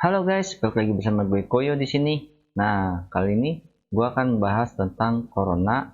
Halo guys, balik lagi bersama gue Koyo di sini. Nah, kali ini gue akan bahas tentang corona.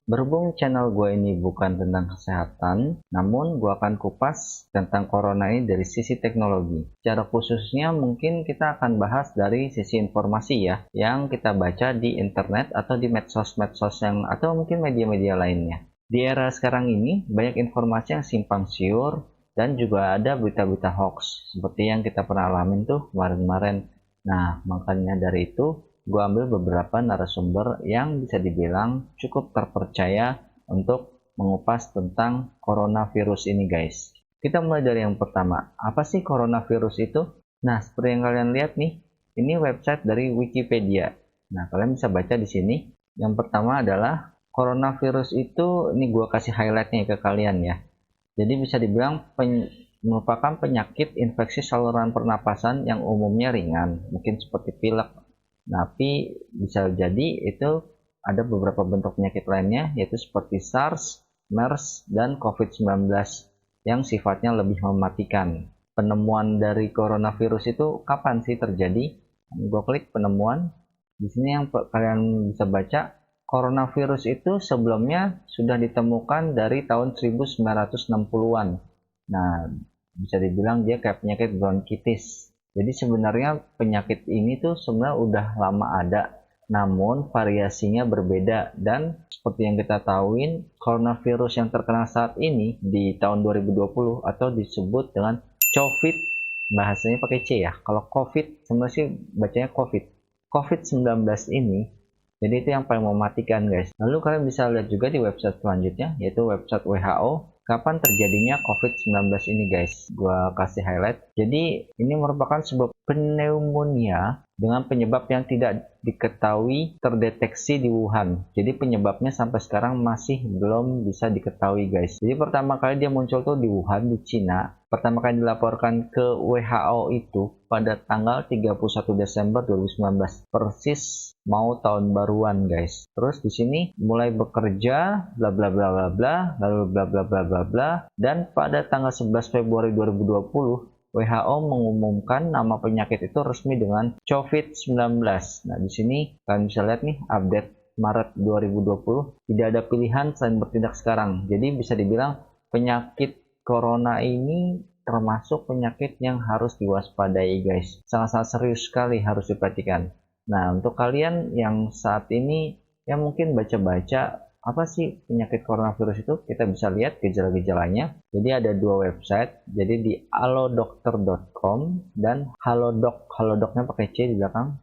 Berhubung channel gue ini bukan tentang kesehatan, namun gue akan kupas tentang corona ini dari sisi teknologi. Secara khususnya mungkin kita akan bahas dari sisi informasi ya, yang kita baca di internet atau di medsos-medsos yang atau mungkin media-media lainnya. Di era sekarang ini banyak informasi yang simpang siur dan juga ada berita-berita hoax seperti yang kita pernah alamin tuh kemarin-kemarin. Nah, makanya dari itu gue ambil beberapa narasumber yang bisa dibilang cukup terpercaya untuk mengupas tentang coronavirus ini guys. Kita mulai dari yang pertama. Apa sih coronavirus itu? Nah, seperti yang kalian lihat nih, ini website dari Wikipedia. Nah, kalian bisa baca di sini. Yang pertama adalah coronavirus itu, ini gue kasih highlightnya ke kalian ya. Jadi bisa dibilang merupakan penyakit infeksi saluran pernapasan yang umumnya ringan, mungkin seperti pilek. Tapi bisa jadi itu ada beberapa bentuk penyakit lainnya, yaitu seperti SARS, MERS, dan COVID-19 yang sifatnya lebih mematikan. Penemuan dari coronavirus itu kapan sih terjadi? Gue klik penemuan. Di sini yang kalian bisa baca, coronavirus itu sebelumnya sudah ditemukan dari tahun 1960-an. Nah, bisa dibilang dia kayak penyakit bronkitis. Jadi sebenarnya penyakit ini tuh sebenarnya udah lama ada, namun variasinya berbeda. Dan seperti yang kita tahuin, coronavirus yang terkenal saat ini di tahun 2020 atau disebut dengan COVID, bahasanya pakai C ya. Kalau COVID sebenarnya sih bacanya COVID. COVID-19 ini, jadi itu yang paling mematikan guys. Lalu kalian bisa lihat juga di website selanjutnya, yaitu website WHO. Kapan terjadinya COVID-19 ini guys? Gua kasih highlight. Jadi ini merupakan sebuah pneumonia dengan penyebab yang tidak diketahui terdeteksi di Wuhan. Jadi penyebabnya sampai sekarang masih belum bisa diketahui guys. Jadi pertama kali dia muncul tuh di Wuhan, di Cina. Pertama kali dilaporkan ke WHO itu pada tanggal 31 Desember 2019. Persis mau tahun baruan guys. Terus di sini mulai bekerja bla bla bla bla bla, lalu bla bla bla bla bla, dan pada tanggal 11 Februari 2020 WHO mengumumkan nama penyakit itu resmi dengan COVID-19. Nah, di sini kalian bisa lihat nih update Maret 2020, tidak ada pilihan selain bertindak sekarang. Jadi bisa dibilang penyakit corona ini termasuk penyakit yang harus diwaspadai guys. Sangat-sangat serius sekali, harus diperhatikan. Nah, untuk kalian yang saat ini yang mungkin baca-baca apa sih penyakit coronavirus itu, kita bisa lihat gejala-gejalanya. Jadi ada dua website, jadi di halodokter.com dan halodoc, halodocnya pakai C di belakang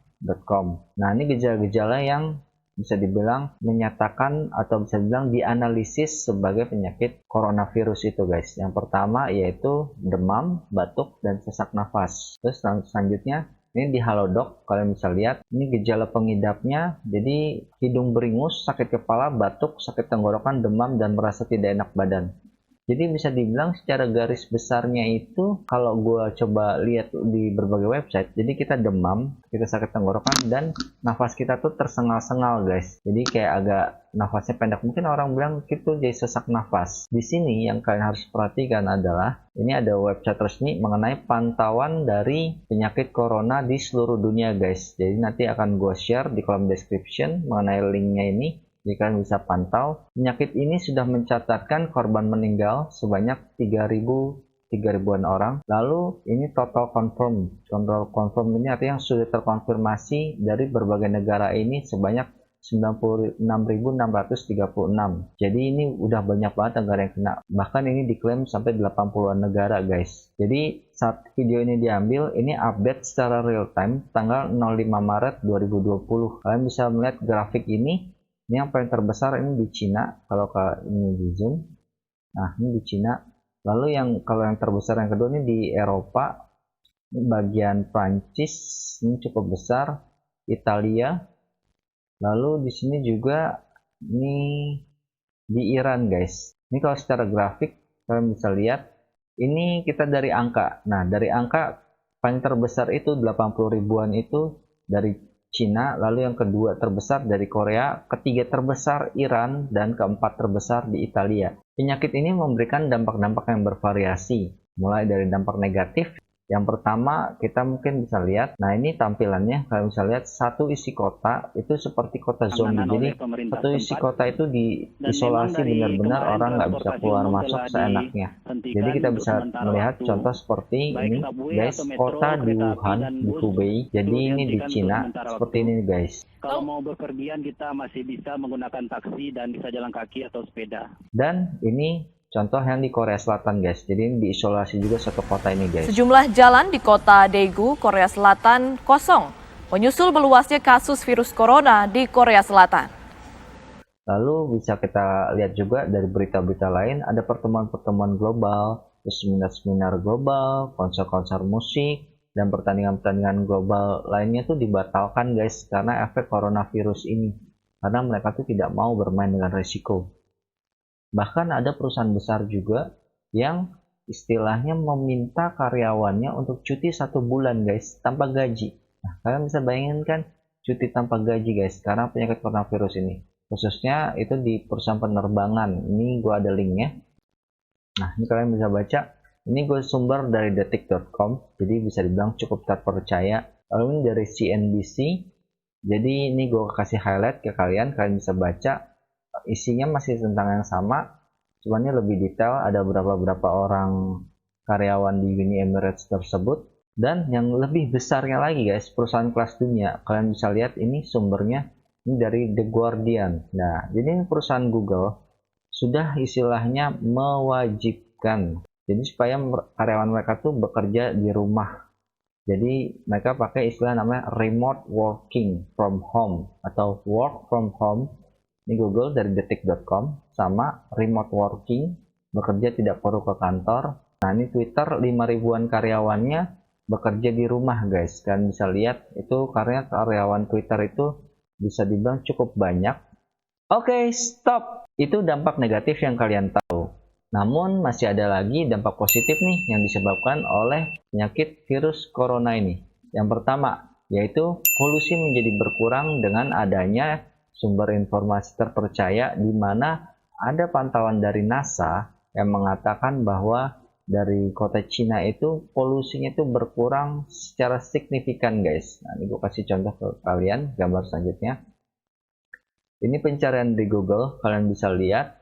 .com. Nah, ini gejala-gejala yang bisa dibilang menyatakan atau bisa dibilang dianalisis sebagai penyakit coronavirus itu guys. Yang pertama yaitu demam, batuk, dan sesak nafas. Terus selanjutnya ini di Halodoc, kalian bisa lihat ini gejala pengidapnya, jadi hidung beringus, sakit kepala, batuk, sakit tenggorokan, demam, dan merasa tidak enak badan. Jadi bisa dibilang secara garis besarnya itu kalau gue coba lihat di berbagai website, jadi kita demam, kita sakit tenggorokan, dan nafas kita tuh tersengal-sengal guys. Jadi kayak agak nafasnya pendek. Mungkin orang bilang gitu jadi sesak nafas. Di sini yang kalian harus perhatikan adalah ini ada website resmi mengenai pantauan dari penyakit corona di seluruh dunia guys. Jadi nanti akan gue share di kolom description mengenai linknya ini. Jadi kalian bisa pantau. Penyakit ini sudah mencatatkan korban meninggal sebanyak 3.000-an orang. Lalu ini total confirm. Total confirm ini artinya yang sudah terkonfirmasi dari berbagai negara ini sebanyak 96.636. Jadi ini udah banyak banget negara yang kena. Bahkan ini diklaim sampai 80-an negara guys. Jadi saat video ini diambil, ini update secara real time tanggal 05 Maret 2020. Kalian bisa melihat grafik ini. Ini yang paling terbesar ini di Cina, kalau ini di zoom. Nah, ini di Cina. Lalu kalau yang terbesar yang kedua ini di Eropa. Ini bagian Prancis, ini cukup besar. Italia, Lalu di sini juga ini di Iran guys. Ini kalau secara grafik kalian bisa lihat, ini kita dari angka. Nah, dari angka paling terbesar itu 80 ribuan itu dari Cina, lalu yang kedua terbesar dari Korea, ketiga terbesar Iran, dan keempat terbesar di Italia. Penyakit ini memberikan dampak-dampak yang bervariasi, mulai dari dampak negatif. Yang pertama, kita mungkin bisa lihat, nah ini tampilannya, kalian bisa lihat satu isi kota itu seperti kota zombie. Jadi satu isi kota itu diisolasi benar-benar, orang nggak bisa keluar masuk seenaknya. Jadi kita bisa melihat contoh seperti ini guys, kota di Wuhan, di Hubei. Jadi ini di Cina, seperti ini guys. Kalau mau bepergian kita masih bisa menggunakan taksi dan bisa jalan kaki atau sepeda. Dan ini contoh yang di Korea Selatan guys, jadi ini diisolasi juga satu kota ini guys. Sejumlah jalan di kota Daegu, Korea Selatan kosong, menyusul meluasnya kasus virus corona di Korea Selatan. Lalu bisa kita lihat juga dari berita-berita lain, ada pertemuan-pertemuan global, seminar-seminar global, konser-konser musik, dan pertandingan-pertandingan global lainnya tuh dibatalkan guys, karena efek coronavirus ini. Karena mereka tuh tidak mau bermain dengan risiko. Bahkan ada perusahaan besar juga yang istilahnya meminta karyawannya untuk cuti 1 bulan guys, tanpa gaji. Nah, kalian bisa bayangin kan cuti tanpa gaji guys, karena penyakit coronavirus ini. Khususnya itu di perusahaan penerbangan. Ini gue ada linknya. Nah, ini kalian bisa baca. Ini gue sumber dari detik.com, jadi bisa dibilang cukup terpercaya. Lalu ini dari CNBC. Jadi ini gue kasih highlight ke kalian bisa baca. Isinya masih tentang yang sama, cuman lebih detail, ada berapa orang karyawan di Uni Emirates tersebut. Dan yang lebih besarnya lagi guys, perusahaan kelas dunia. Kalian bisa lihat ini sumbernya, ini dari The Guardian. Nah, jadi ini perusahaan Google sudah istilahnya mewajibkan, jadi supaya karyawan mereka tuh bekerja di rumah. Jadi mereka pakai istilah namanya remote working from home atau work from home. Ini Google dari detik.com, sama remote working, bekerja tidak perlu ke kantor. Nah, ini Twitter 5 ribuan karyawannya bekerja di rumah guys. Kalian bisa lihat itu karena karyawan Twitter itu bisa dibilang cukup banyak. Oke, stop. Itu dampak negatif yang kalian tahu. Namun masih ada lagi dampak positif nih yang disebabkan oleh penyakit virus corona ini. Yang pertama, yaitu polusi menjadi berkurang dengan adanya sumber informasi terpercaya, di mana ada pantauan dari NASA yang mengatakan bahwa dari kota Cina itu polusinya itu berkurang secara signifikan guys. Nah, ini gue kasih contoh ke kalian, gambar selanjutnya. Ini pencarian di Google, kalian bisa lihat.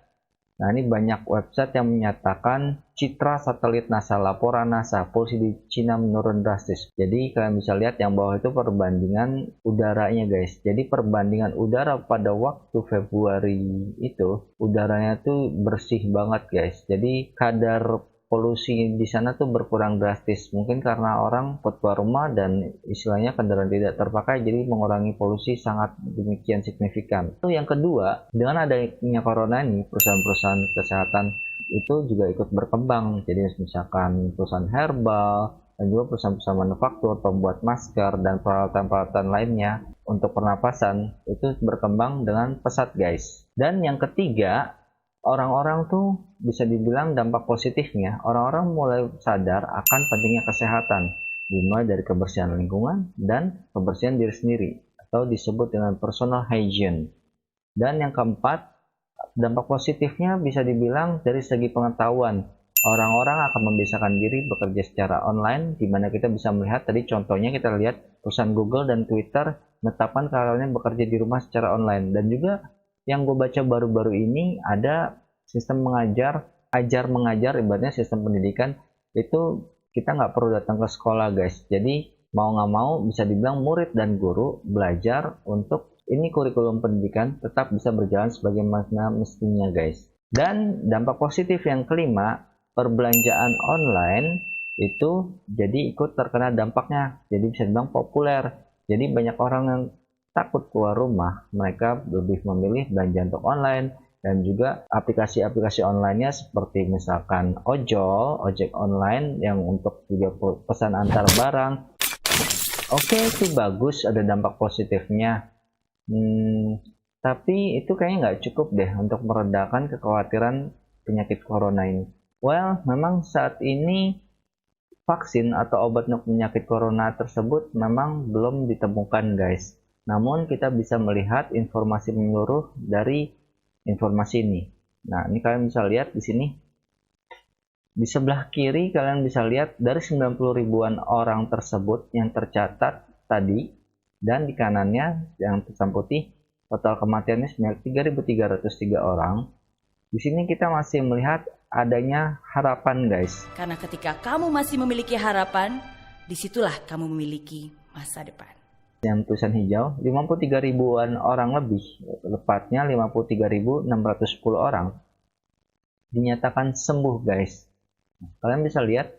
Nah, ini banyak website yang menyatakan citra satelit NASA, laporan NASA, polusi di Cina menurun drastis. Jadi kalian bisa lihat yang bawah itu perbandingan udaranya guys. Jadi perbandingan udara pada waktu Februari itu, udaranya tuh bersih banget guys. Jadi kadar polusi di sana tuh berkurang drastis. Mungkin karena orang keluar rumah dan istilahnya kendaraan tidak terpakai, jadi mengurangi polusi sangat demikian signifikan. Itu yang kedua, dengan adanya corona ini, perusahaan-perusahaan kesehatan itu juga ikut berkembang. Jadi misalkan perusahaan herbal dan juga perusahaan-perusahaan manufaktur, pembuat masker dan peralatan-peralatan lainnya untuk pernapasan itu berkembang dengan pesat guys. Dan yang ketiga, orang-orang tuh bisa dibilang dampak positifnya, orang-orang mulai sadar akan pentingnya kesehatan, dimulai dari kebersihan lingkungan dan kebersihan diri sendiri, atau disebut dengan personal hygiene. Dan yang keempat, dampak positifnya bisa dibilang dari segi pengetahuan. Orang-orang akan membiasakan diri bekerja secara online, di mana kita bisa melihat tadi contohnya kita lihat perusahaan Google dan Twitter menetapkan karyawannya bekerja di rumah secara online. Dan juga yang gue baca baru-baru ini ada sistem ajar mengajar, ibaratnya sistem pendidikan itu kita nggak perlu datang ke sekolah guys. Jadi mau nggak mau bisa dibilang murid dan guru belajar untuk ini kurikulum pendidikan tetap bisa berjalan sebagaimana mestinya guys. Dan dampak positif yang kelima, perbelanjaan online itu jadi ikut terkena dampaknya, jadi bisa dibilang populer. Jadi banyak orang yang takut keluar rumah, mereka lebih memilih belanja untuk online, dan juga aplikasi-aplikasi online-nya seperti misalkan ojol, ojek online yang untuk juga pesan antar barang. Oke, itu bagus, ada dampak positifnya. Tapi itu kayaknya nggak cukup deh untuk meredakan kekhawatiran penyakit corona ini. Well, memang saat ini vaksin atau obat untuk penyakit corona tersebut memang belum ditemukan, guys. Namun kita bisa melihat informasi menyeluruh dari informasi ini. Nah, ini kalian bisa lihat di sini. Di sebelah kiri kalian bisa lihat dari 90 ribuan orang tersebut yang tercatat tadi, dan di kanannya yang hitam putih total kematiannya sebanyak 3.303 orang. Di sini kita masih melihat adanya harapan, guys. Karena ketika kamu masih memiliki harapan, disitulah kamu memiliki masa depan. Yang tulisan hijau, 53 ribuan orang lebih, tepatnya 53.610 orang, dinyatakan sembuh, guys. Kalian bisa lihat,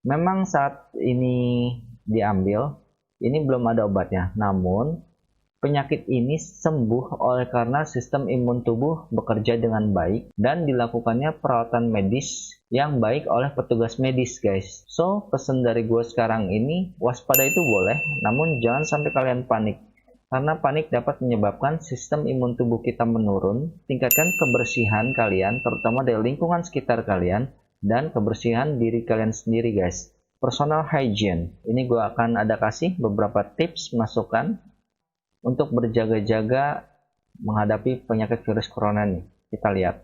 memang saat ini diambil, ini belum ada obatnya. Namun, penyakit ini sembuh oleh karena sistem imun tubuh bekerja dengan baik dan dilakukannya perawatan medis yang baik oleh petugas medis, guys. So, pesan dari gue sekarang ini, waspada itu boleh, namun jangan sampai kalian panik. Karena panik dapat menyebabkan sistem imun tubuh kita menurun. Tingkatkan kebersihan kalian, terutama dari lingkungan sekitar kalian, dan kebersihan diri kalian sendiri, guys. Personal hygiene. Ini gue akan ada kasih beberapa tips masukan untuk berjaga-jaga menghadapi penyakit virus corona nih. Kita lihat.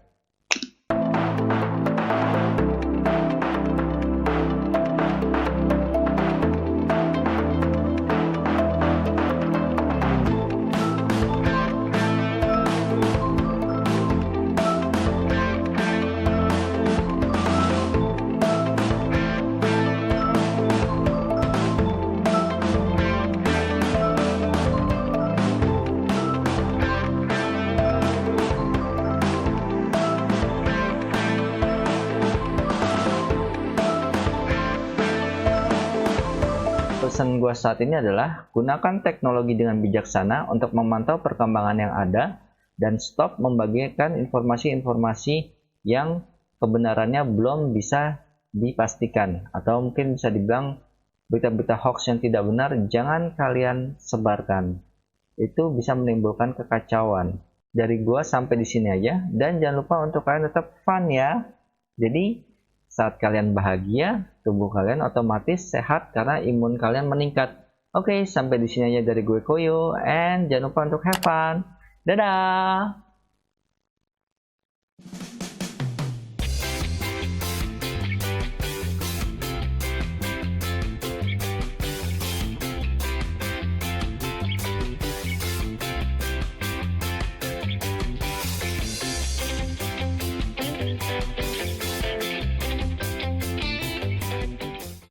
Pesan gue saat ini adalah gunakan teknologi dengan bijaksana untuk memantau perkembangan yang ada dan stop membagikan informasi-informasi yang kebenarannya belum bisa dipastikan, atau mungkin bisa dibilang berita-berita hoax yang tidak benar jangan kalian sebarkan. Itu bisa menimbulkan kekacauan. Dari gue sampai di sini aja, dan jangan lupa untuk kalian tetap fun ya. Jadi saat kalian bahagia, tubuh kalian otomatis sehat karena imun kalian meningkat. Oke, sampai di sini aja dari gue Koyo, and jangan lupa untuk have fun. Dadah!